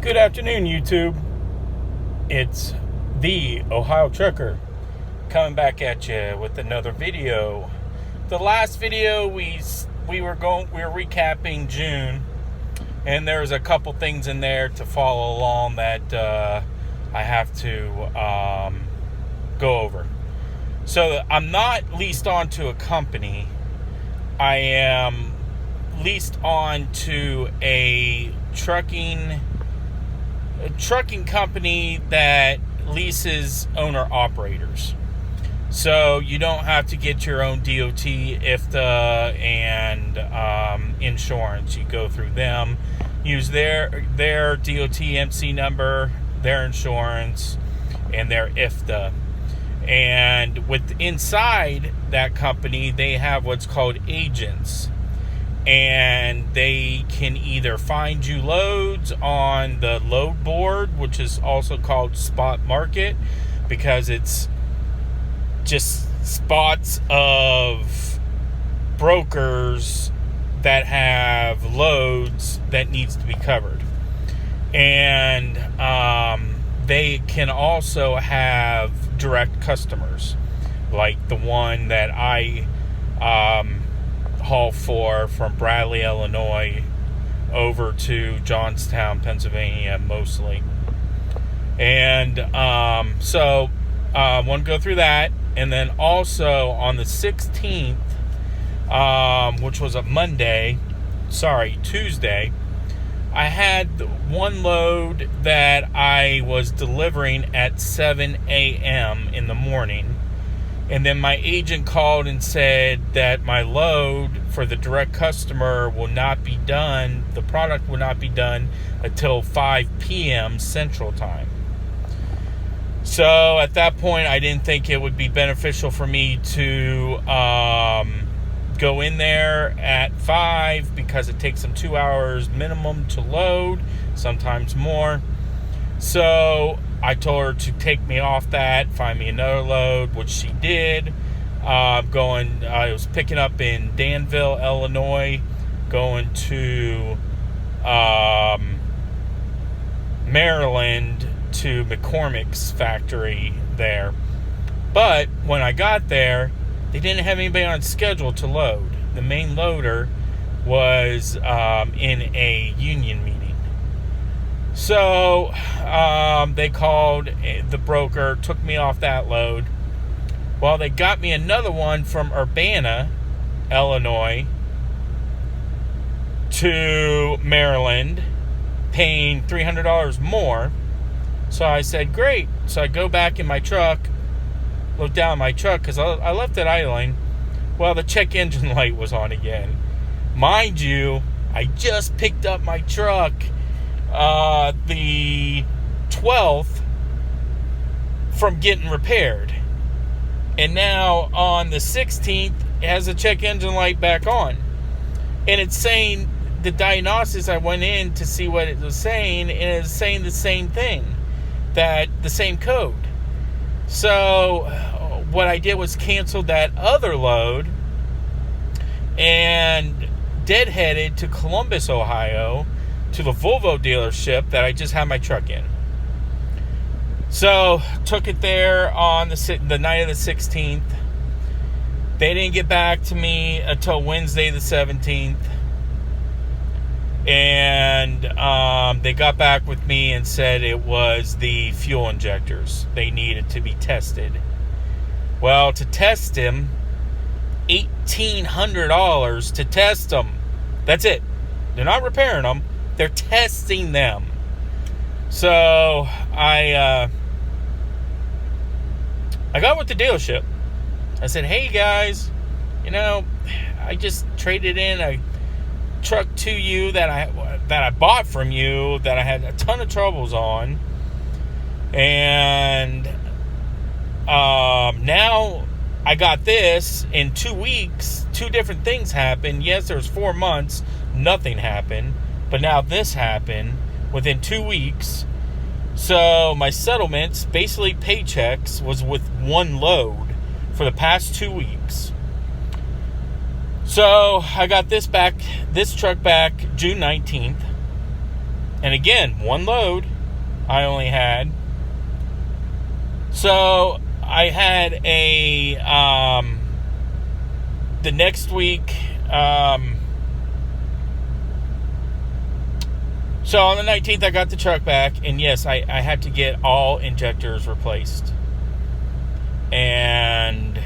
Good afternoon, YouTube. It's the Ohio Trucker coming back at you with another video. The last video we were recapping June, and there's a couple things in there to follow along that I have to go over. So I'm not leased onto a company. I am leased onto a trucking company that leases owner-operators. So you don't have to get your own DOT, IFTA, and insurance. You go through them, use their DOT MC number, their insurance, and their IFTA. And inside that company, they have what's called agents. And they can either find you loads on the load board, which is also called spot market, because it's just spots of brokers that have loads that needs to be covered. And they can also have direct customers, like the one that I haul from Bradley, Illinois, over to Johnstown, Pennsylvania, mostly. And so I want to go through that. And then also on the 16th, which was a Tuesday, I had one load that I was delivering at 7 a.m. in the morning. And then my agent called and said that my load for the direct customer will not be done, the product will not be done until 5 p.m. Central Time. So at that point, I didn't think it would be beneficial for me to go in there at 5, because it takes them 2 hours minimum to load, sometimes more. So I told her to take me off that, find me another load, which she did. I was picking up in Danville, Illinois, going to Maryland to McCormick's factory there. But when I got there, they didn't have anybody on schedule to load. The main loader was in a union meeting. So they called the broker, took me off that load. Well, they got me another one from Urbana, Illinois, to Maryland, paying $300 more. So I said, great. So I go back in my truck, look down my truck, because I left it idling. Well, the check engine light was on again. Mind you, I just picked up my truck the 12th from getting repaired. And now on the 16th, it has the check engine light back on. And it's saying, the diagnosis, I went in to see what it was saying, and it's saying the same thing, the same code. So what I did was cancel that other load and deadheaded to Columbus, Ohio, to the Volvo dealership that I just had my truck in. So took it there on the night of the 16th. They didn't get back to me until Wednesday the 17th. And they got back with me and said it was the fuel injectors. They needed to be tested. Well, to test them, $1,800 to test them. That's it. They're not repairing them. They're testing them. So I got with the dealership. I said, hey guys, I just traded in a truck to you that I bought from you that I had a ton of troubles on, and now I got this in 2 weeks. 2 different things happened. Yes, there was 4 months, nothing happened, but now this happened within 2 weeks. So my settlements, basically paychecks, was with one load for the past 2 weeks. So I got this truck back June 19th. And again, one load I only had. So I had the next week, so on the 19th I got the truck back, and yes, I had to get all injectors replaced. And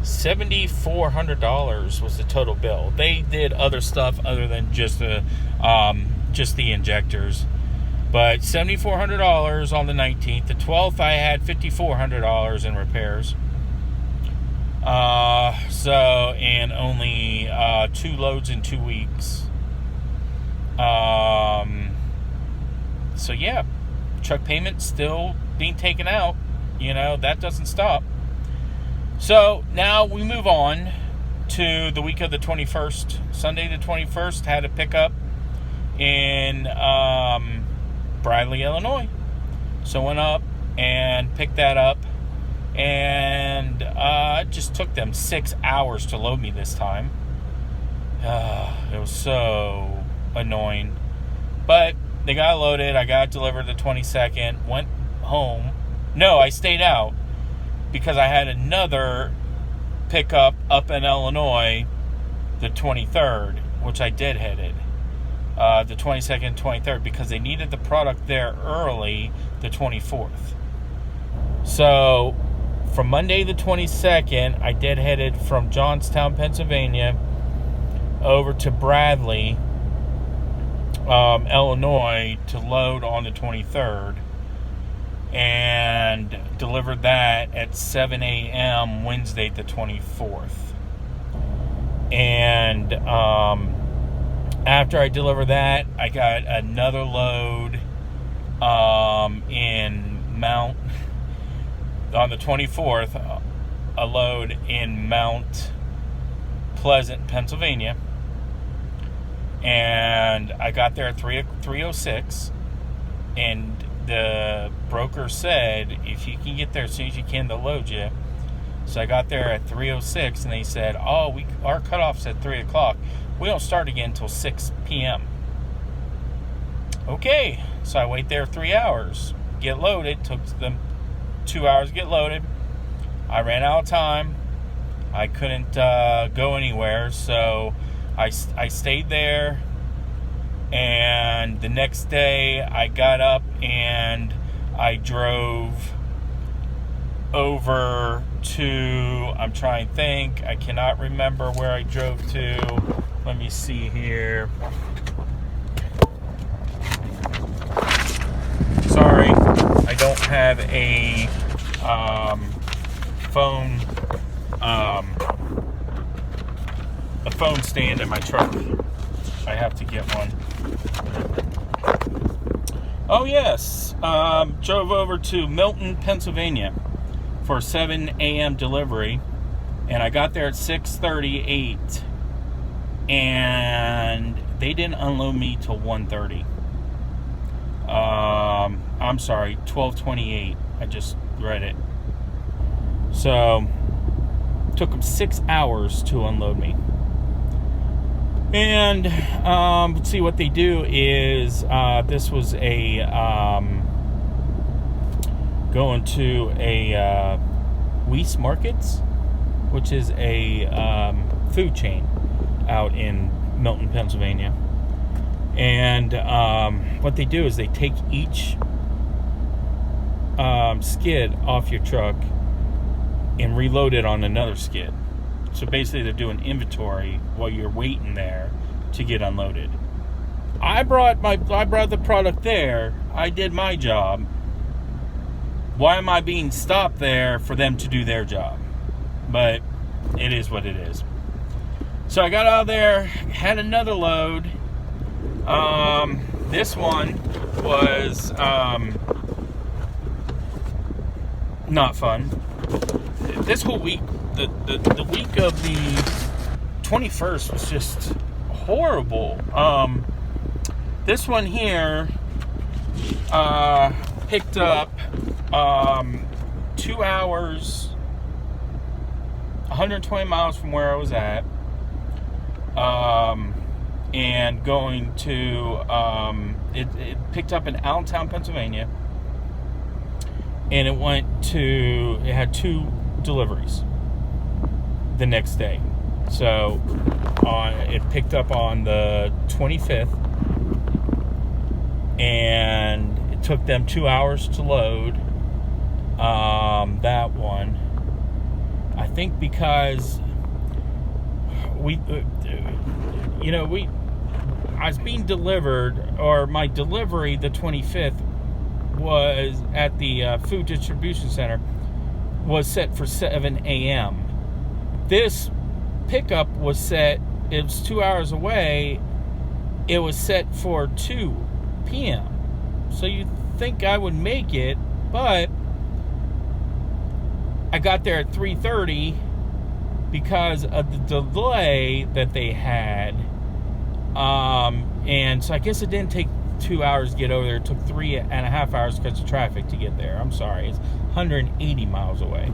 $7,400 was the total bill. They did other stuff other than just the injectors. But $7,400 on the 19th. The 12th, I had $5,400 in repairs. And only 2 loads in 2 weeks. So yeah, truck payment still being taken out. That doesn't stop. So now we move on to the week of the 21st. Sunday the 21st, had a pickup in Bradley, Illinois. So went up and picked that up, and it just took them 6 hours to load me this time. It was so annoying. But they got loaded. I got it delivered the 22nd. Went home. No, I stayed out because I had another pickup up in Illinois the 23rd, which I deadheaded. The 22nd, 23rd, because they needed the product there early, the 24th. So, from Monday the 22nd, I deadheaded from Johnstown, Pennsylvania, over to Bradley, Illinois, to load on the 23rd, and delivered that at 7 a.m. Wednesday the 24th. And, after I delivered that, I got another load in Mount, on the 24th, a load in Mount Pleasant, Pennsylvania. And I got there at 3:06, and the broker said, if you can get there as soon as you can, they'll load you. So I got there at 3:06, and they said, our cutoff's at 3 o'clock. We don't start again until 6 p.m. Okay, so I wait there 3 hours, get loaded. Took them 2 hours to get loaded. I ran out of time. I couldn't go anywhere, so I stayed there. And the next day, I got up and I drove over to, I'm trying to think, I cannot remember where I drove to. Let me see here. Sorry, I don't have a phone stand in my truck. I have to get one. Oh yes, drove over to Milton, Pennsylvania for a 7 a.m. delivery, and I got there at 6:38. And they didn't unload me till 1:30. I'm sorry, 12:28. I just read it. So, took them 6 hours to unload me. And let's see, what they do is this was going to a Weiss Markets, which is a food chain out in Milton, Pennsylvania. And what they do is they take each skid off your truck and reload it on another skid. So basically they're doing inventory while you're waiting there to get unloaded. I brought the product there. I did my job. Why am I being stopped there for them to do their job? But it is what it is. So I got out of there, had another load. This one was not fun. This whole week, the week of the 21st was just horrible. This one here picked up 2 hours, 120 miles from where I was at. and going to it picked up in Allentown, Pennsylvania, and it had 2 deliveries the next day. So it picked up on the 25th, and it took them 2 hours to load that one. I think because I was being delivered, or my delivery the 25th was at the food distribution center, was set for 7 a.m. This pickup was set, it was 2 hours away, it was set for 2 p.m. So you'd think I would make it, but I got there at 3:30 because of the delay that they had. And so I guess it didn't take 2 hours to get over there. It took 3.5 hours because of traffic to get there. I'm sorry, it's 180 miles away.